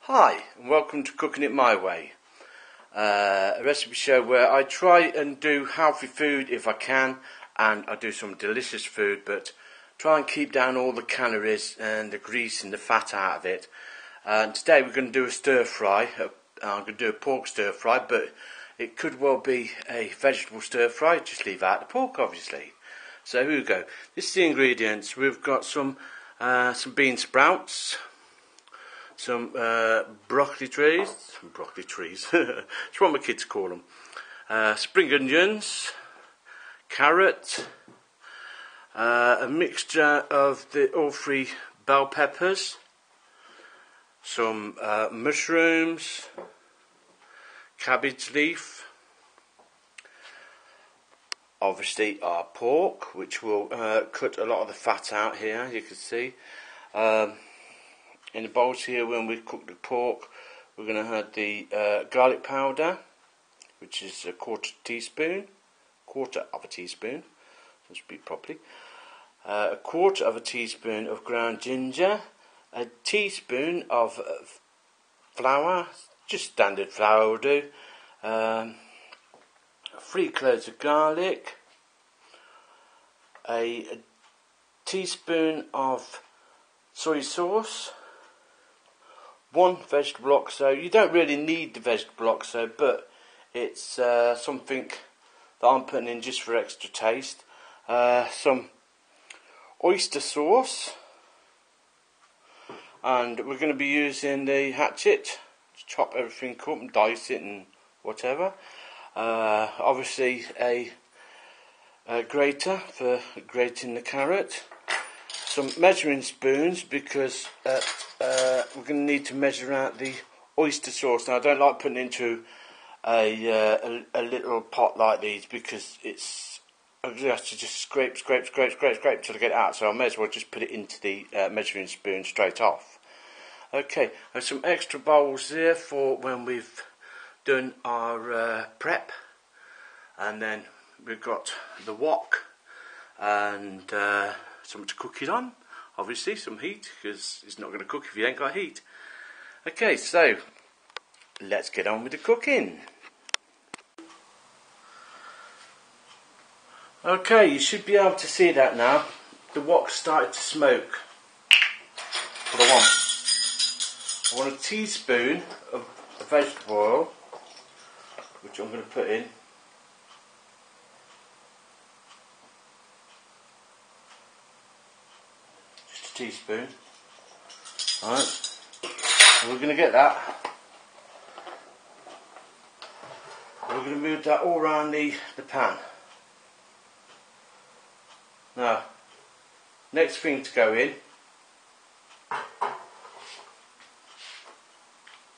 Hi and welcome to Cooking It My Way, a recipe show where I try and do healthy food if I can, and I do some delicious food, but try and keep down all the calories and the grease and the fat out of it. Today we're going to do a stir fry. I'm going to do a pork stir fry, but it could well be a vegetable stir fry, just leave out the pork obviously. So here we go. This is the ingredients. We've got some bean sprouts, some broccoli trees, it's what my kids call them, spring onions, carrot, a mixture of all three bell peppers, some mushrooms, cabbage leaf, obviously our pork, which will cut a lot of the fat out here, you can see. In the bowls here, when we cook the pork, we're going to add the garlic powder, which is a quarter of a teaspoon, let's speak properly, a quarter of a teaspoon of ground ginger, a teaspoon of flour, just standard flour will do, 3 cloves of garlic, a teaspoon of soy sauce, 1 vegetable oxo. You don't really need the vegetable oxo, but it's something that I'm putting in just for extra taste. Some oyster sauce, and we're going to be using the hatchet to chop everything up and dice it and whatever. Obviously a grater for grating the carrot. Some measuring spoons, because we're going to need to measure out the oyster sauce. Now I don't like putting it into a little pot like these, because I have to just scrape till I get it out, so I may as well just put it into the measuring spoon straight off. Okay, there's some extra bowls there for when we've done our prep, and then we've got the wok and something to cook it on, obviously some heat, because it's not going to cook if you ain't got heat. Okay, so let's get on with the cooking. Okay, you should be able to see that now. The wok's started to smoke. What I want a teaspoon of vegetable oil, which I'm going to put in. Teaspoon. Alright, and we're going to get that. We're going to move that all around the pan. Now, next thing to go in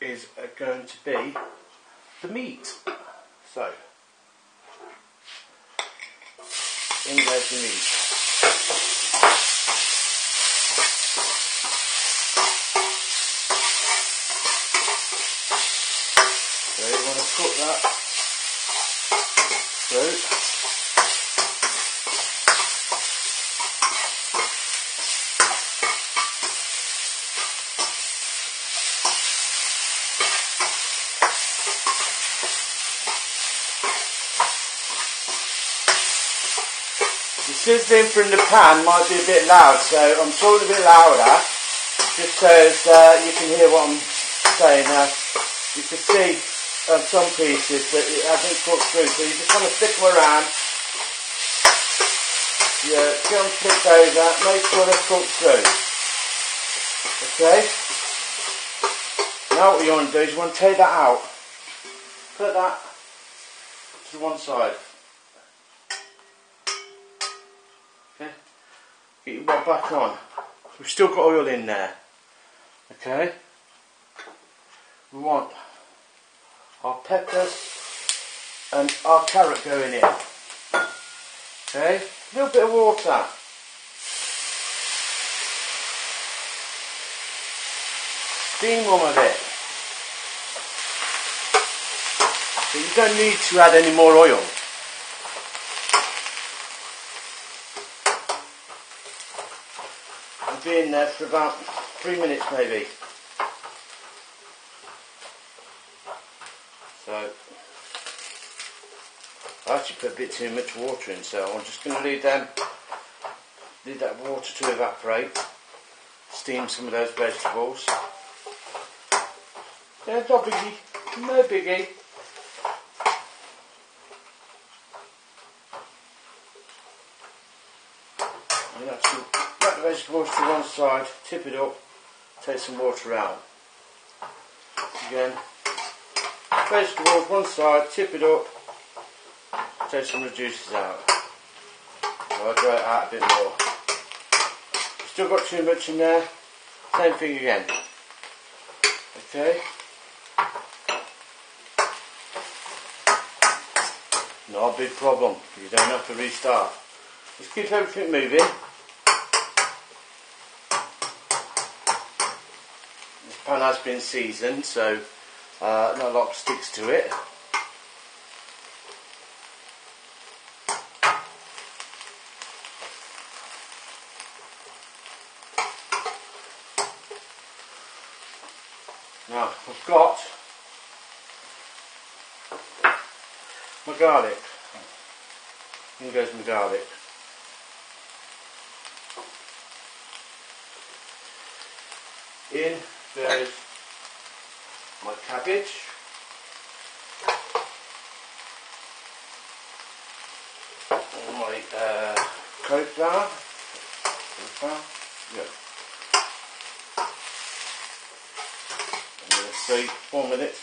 is going to be the meat. So, in goes the meat. So you want to cook that through. The sizzling from the pan might be a bit loud, so I'm talking a bit louder, just so you can hear what I'm saying. Now, you can see on some pieces that it hasn't cooked through, so you just want to stick them around. Yeah, get them flipped over, make sure they're cooked through. Okay? Now what you want to do is you want to take that out. Put that to one side. Okay? Get your wok back on. We've still got oil in there. Okay? We want our peppers and our carrot going in. Okay, a little bit of water. Steam them a bit. So you don't need to add any more oil. I'll be in there for about 3 minutes maybe. So I actually put a bit too much water in, so I'm just going to leave that water to evaporate, steam some of those vegetables. Yeah, no biggie, no biggie. And actually put the vegetables to one side, tip it up, take some water out. Again, vegetables one side, tip it up, take some of the juices out. So I'll dry it out a bit more. Still got too much in there, same thing again. Okay. Not a big problem, you don't have to restart. Just keep everything moving. This pan has been seasoned, so not a lot sticks to it. Now I've got my garlic. In goes my garlic. In goes my cabbage. And my cauliflower. Yeah. I'm going to say 4 minutes.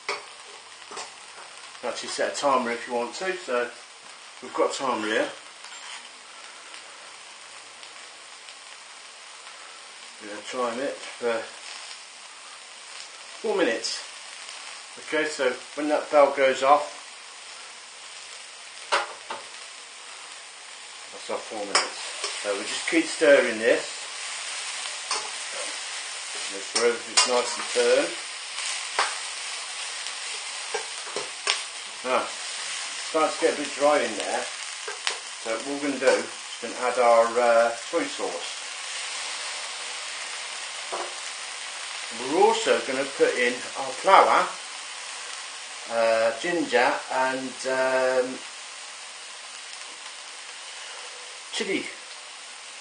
You can actually set a timer if you want to, so we've got a timer here. We're going to time it for 4 minutes. Okay, so when that bell goes off, that's our 4 minutes. So we just keep stirring this. Make sure everything's nice and turned. Now, it's starting to get a bit dry in there. So what we're going to do is going to add our soy sauce. We're also going to put in our flour, ginger and chili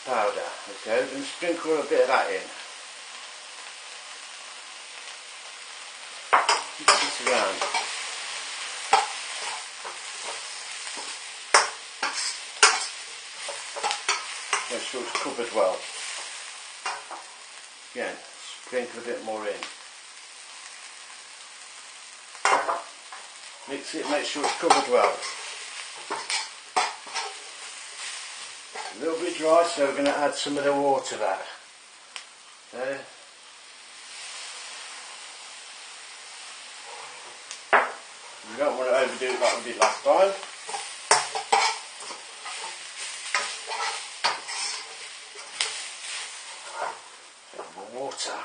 powder. Okay, we're going to sprinkle a bit of that in. Mix this around. Make sure it's covered well. Again, sprinkle a bit more in. Mix it, make sure it's covered well. A little bit dry, so we're going to add some of the water back. Okay. We don't want to overdo it like we did last time. Water.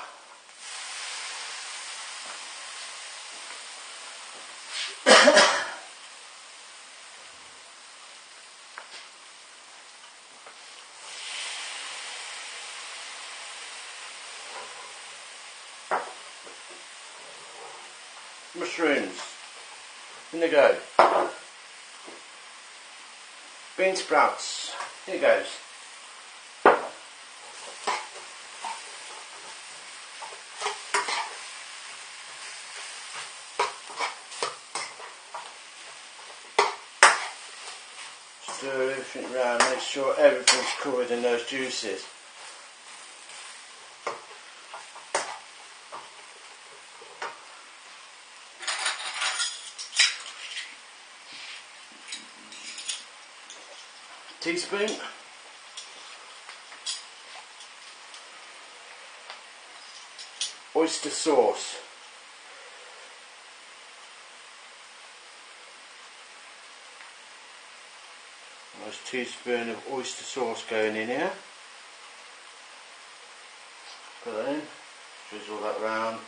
Mushrooms. In they go. Bean sprouts. Here it goes. Stir everything around, make sure everything's covered in those juices. Teaspoon. Oyster sauce. Nice teaspoon of oyster sauce going in here. Put that in, drizzle that round.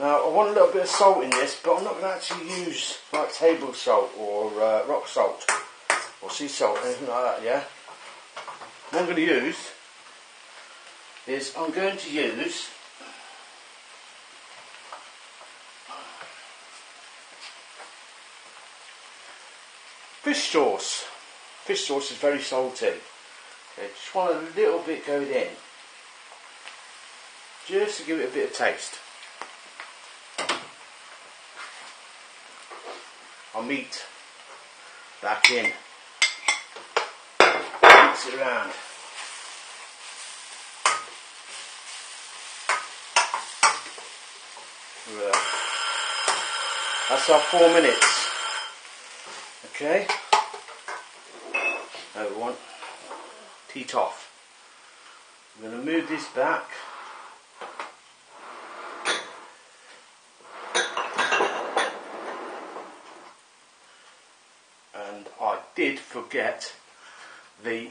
Now I want a little bit of salt in this, but I'm not going to actually use like table salt or rock salt or sea salt, anything like that, yeah? What I'm going to use is fish sauce. Fish sauce is very salty. Okay, just want a little bit going in, just to give it a bit of taste. I'll meat back in, mix it around. That's our 4 minutes. Okay. Now we want heat off. I'm going to move this back. And I did forget the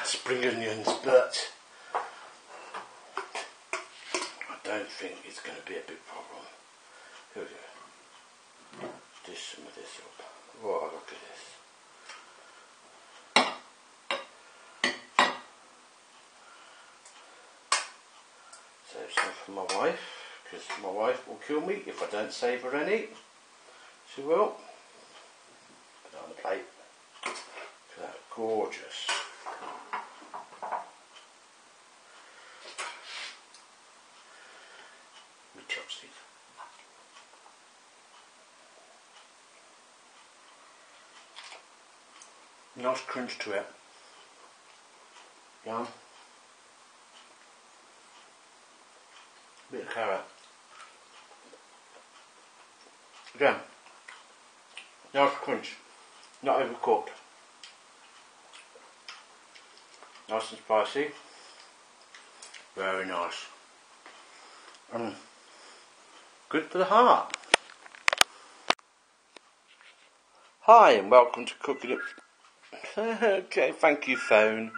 spring onions, but I don't think it's going to be a big problem. Here we go. Dish some of this up. Oh, look at this. Save some for my wife, because my wife will kill me if I don't save her any. She will. Put it on the plate. Look at that, gorgeous. Me chopstick. Nice crunch to it. Yum. Bit of carrot. Again, nice crunch, not overcooked. Nice and spicy. Very nice. Good for the heart. Hi and welcome to Cooking It. Okay, thank you phone.